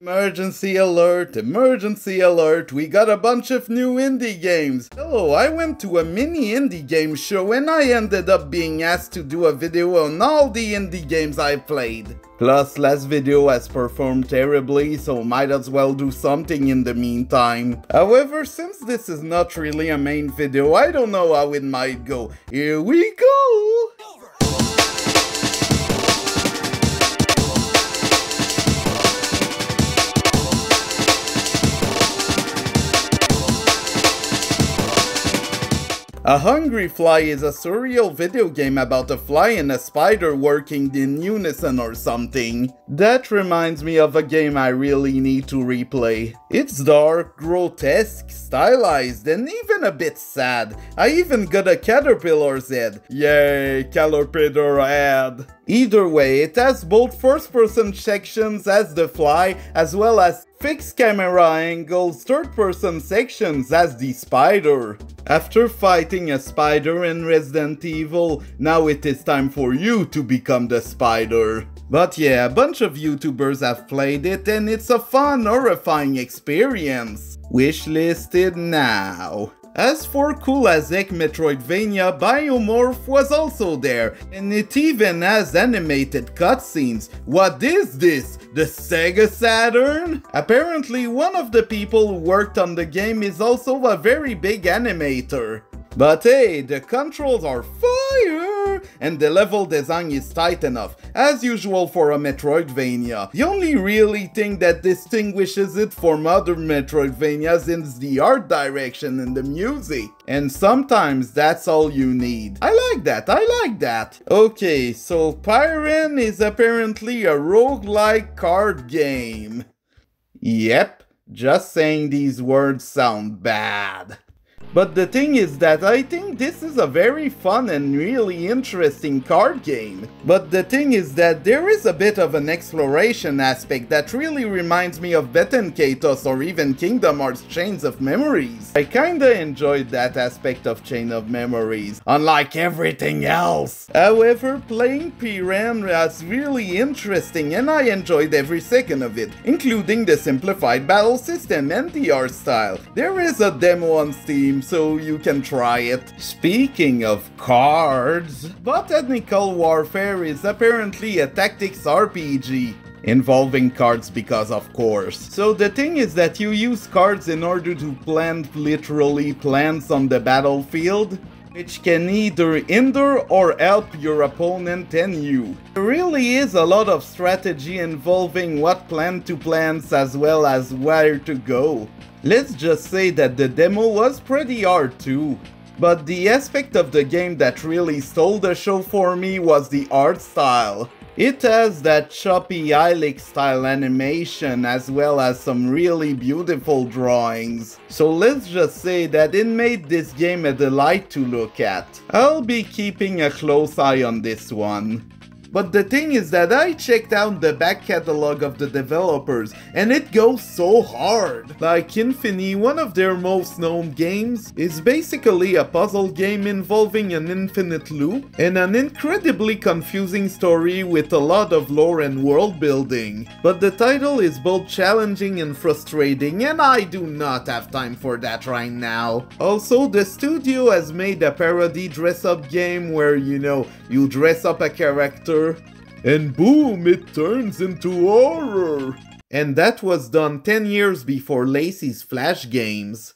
Emergency alert, we got a bunch of new indie games. Hello, I went to a mini indie game show and I ended up being asked to do a video on all the indie games I've played. Plus, last video has performed terribly, so might as well do something in the meantime. However, since this is not really a main video, I don't know how it might go. Here we go! A Hungry Fly is a surreal video game about a fly and a spider working in unison or something. That reminds me of a game I really need to replay. It's dark, grotesque, stylized, and even a bit sad. I even got a caterpillar's head. Yay, caterpillar head. Either way, it has both first-person sections as the fly, as well as fixed camera angles, third-person sections as the spider. After fighting a spider in Resident Evil, now it is time for you to become the spider. But yeah, a bunch of YouTubers have played it and it's a fun, horrifying experience. Wishlisted now. As for cool as heck Metroidvania, Biomorph was also there, and it even has animated cutscenes. What is this? The Sega Saturn? Apparently one of the people who worked on the game is also a very big animator. But hey, the controls are fire! And the level design is tight enough, as usual for a Metroidvania. The only really thing that distinguishes it from other Metroidvanias is the art direction and the music. And sometimes that's all you need. I like that. Okay, so Pyren is apparently a roguelike card game. Yep, just saying these words sound bad. But the thing is that I think this is a very fun and really interesting card game. But the thing is that there is a bit of an exploration aspect that really reminds me of Betenkaitos or even Kingdom Hearts Chains of Memories. I kinda enjoyed that aspect of Chain of Memories, unlike everything else. However, playing Pyren was really interesting and I enjoyed every second of it, including the simplified battle system and the art style. There is a demo on Steam, so you can try it. Speaking of cards, Botanical Warfare is apparently a tactics RPG. Involving cards because of course. So the thing is that you use cards in order to plant literally plants on the battlefield, which can either hinder or help your opponent and you. There really is a lot of strategy involving what plant to plant as well as where to go. Let's just say that the demo was pretty hard too. But the aspect of the game that really stole the show for me was the art style. It has that choppy Hylic style animation as well as some really beautiful drawings. So let's just say that it made this game a delight to look at. I'll be keeping a close eye on this one. But the thing is that I checked out the back catalog of the developers and it goes so hard. Like Infini, one of their most known games, is basically a puzzle game involving an infinite loop and an incredibly confusing story with a lot of lore and world building. But the title is both challenging and frustrating and I do not have time for that right now. Also, the studio has made a parody dress-up game where, you dress up a character and boom, it turns into horror. And that was done 10 years before Lacey's Flash games.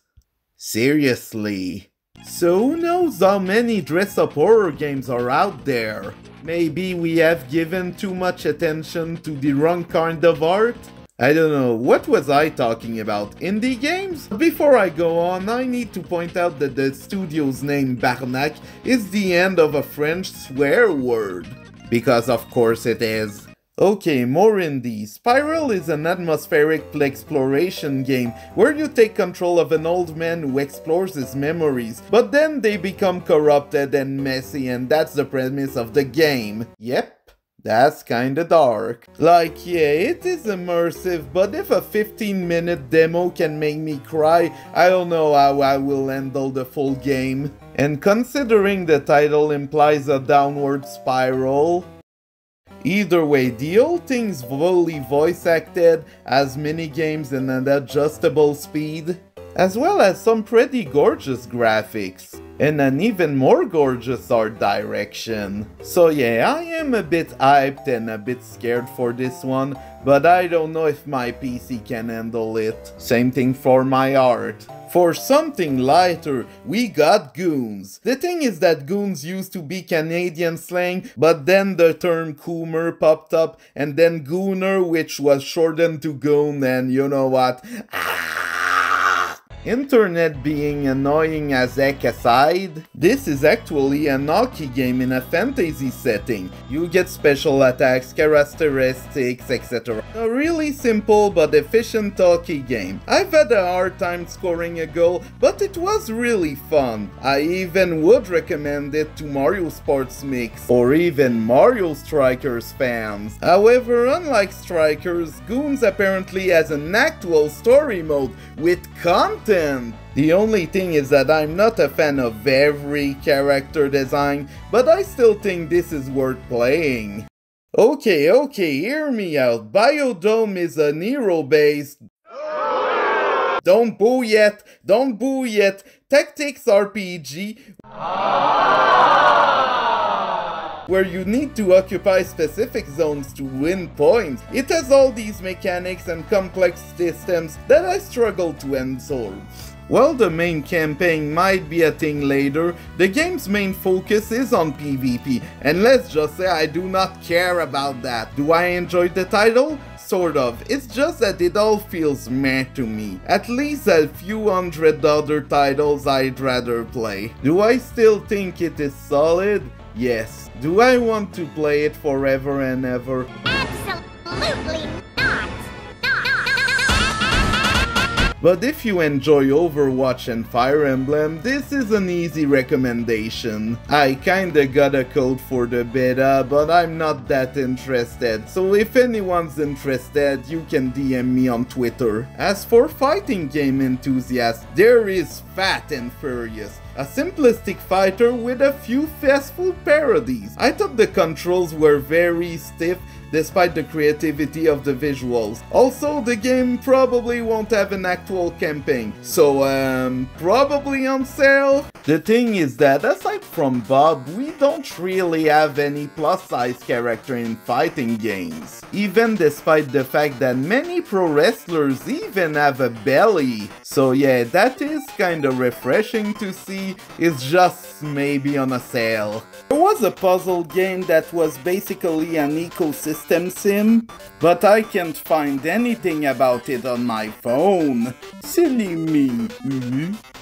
Seriously. So who knows how many dress-up horror games are out there? Maybe we have given too much attention to the wrong kind of art? I don't know, what was I talking about? Indie games? Before I go on, I need to point out that the studio's name Barnac is the end of a French swear word. Because of course it is. Okay, more indies. Spiral is an atmospheric exploration game where you take control of an old man who explores his memories, but then they become corrupted and messy, and that's the premise of the game. Yep, that's kinda dark. Like, yeah, it is immersive, but if a 15-minute demo can make me cry, I don't know how I will handle the full game. And considering the title implies a downward spiral, Either way, the whole thing's fully voice acted, has minigames and an adjustable speed, as well as some pretty gorgeous graphics, and an even more gorgeous art direction. So yeah, I am a bit hyped and a bit scared for this one, but I don't know if my PC can handle it. Same thing for my art. For something lighter, we got goons. The thing is that goons used to be Canadian slang, but then the term Coomer popped up, and then Gooner, which was shortened to goon, and you know what? Internet being annoying as heck aside, this is actually an hockey game in a fantasy setting. You get special attacks, characteristics, etc. A really simple but efficient hockey game. I've had a hard time scoring a goal, but it was really fun. I even would recommend it to Mario Sports Mix, or even Mario Strikers fans. However, unlike Strikers, Goons apparently has an actual story mode with content. The only thing is that I'm not a fan of every character design, but I still think this is worth playing. Okay, hear me out. Biodome is a hero-based... Don't boo yet! Tactics RPG... where you need to occupy specific zones to win points. It has all these mechanics and complex systems that I struggle to absorb. While the main campaign might be a thing later, the game's main focus is on PvP, and let's just say I do not care about that. Do I enjoy the title? Sort of. It's just that it all feels meh to me. At least a few hundred other titles I'd rather play. Do I still think it is solid? Yes. Do I want to play it forever and ever? Absolutely not! But if you enjoy Overwatch and Fire Emblem, this is an easy recommendation. I kinda got a code for the beta, but I'm not that interested, so if anyone's interested, you can DM me on Twitter. As for fighting game enthusiasts, there is Fat and Furious, a simplistic fighter with a few fast food parodies. I thought the controls were very stiff despite the creativity of the visuals. Also, the game probably won't have an actual campaign, so probably on sale. The thing is that aside from Bob, we don't really have any plus-size character in fighting games, even despite the fact that many pro wrestlers even have a belly. So yeah, that is kinda refreshing to see. It's just maybe on a sale. There was a puzzle game that was basically an ecosystem sim, but I can't find anything about it on my phone. Silly me.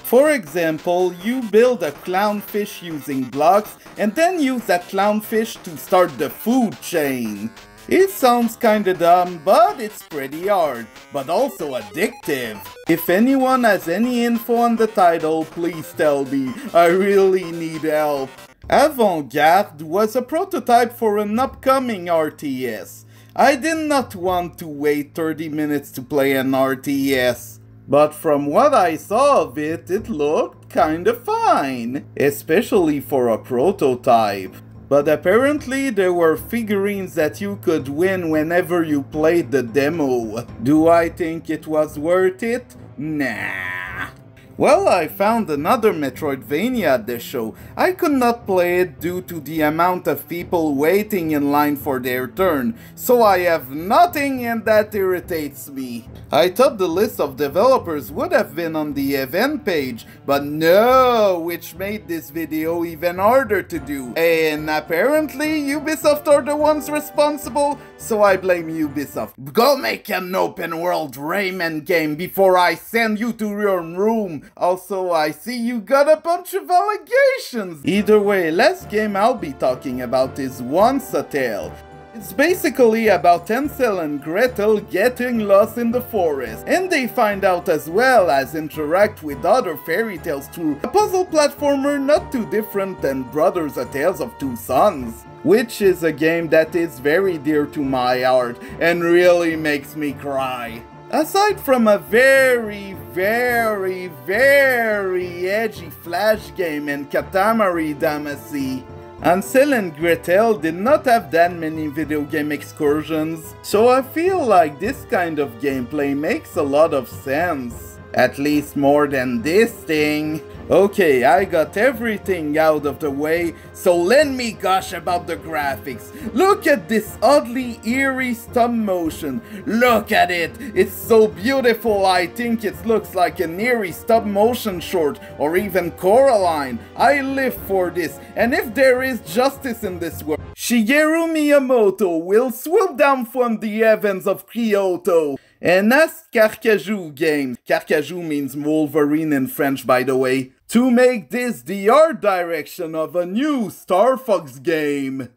For example, you build a clownfish using blocks and then use that clownfish to start the food chain. It sounds kinda dumb, but it's pretty hard, but also addictive. If anyone has any info on the title, please tell me. I really need help. Avant-Garde was a prototype for an upcoming RTS. I did not want to wait 30 minutes to play an RTS. But from what I saw of it, it looked kinda fine, especially for a prototype. But apparently there were figurines that you could win whenever you played the demo. Do I think it was worth it? Nah. Well, I found another Metroidvania at the show. I could not play it due to the amount of people waiting in line for their turn, so I have nothing and that irritates me. I thought the list of developers would have been on the event page, but no, which made this video even harder to do. And apparently Ubisoft are the ones responsible, so I blame Ubisoft. Go make an open world Rayman game before I send you to your room. Also, I see you got a bunch of allegations. Either way, last game I'll be talking about is Once a Tale. It's basically about Hansel and Gretel getting lost in the forest, and they find out as well as interact with other fairy tales through a puzzle platformer not too different than Brothers: A Tales of Two Sons, which is a game that is very dear to my heart and really makes me cry. Aside from a very edgy Flash game and Katamari Damacy, Hansel and Gretel did not have that many video game excursions, so I feel like this kind of gameplay makes a lot of sense. At least more than this thing. Okay, I got everything out of the way, so let me gush about the graphics. Look at this oddly eerie stop motion. Look at it! It's so beautiful, I think it looks like an eerie stop motion short, or even Coraline. I live for this, and if there is justice in this world, Shigeru Miyamoto will swoop down from the heavens of Kyoto and ask Carcajou Games, Carcajou means Wolverine in French by the way, to make this the art direction of a new Star Fox game.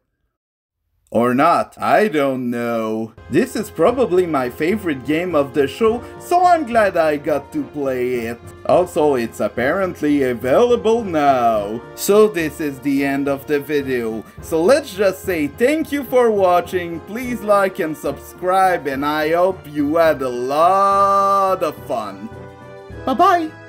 Or not, I don't know. This is probably my favorite game of the show, so I'm glad I got to play it. Also, it's apparently available now. So this is the end of the video. So let's just say thank you for watching, please like and subscribe, and I hope you had a lot of fun. Bye bye!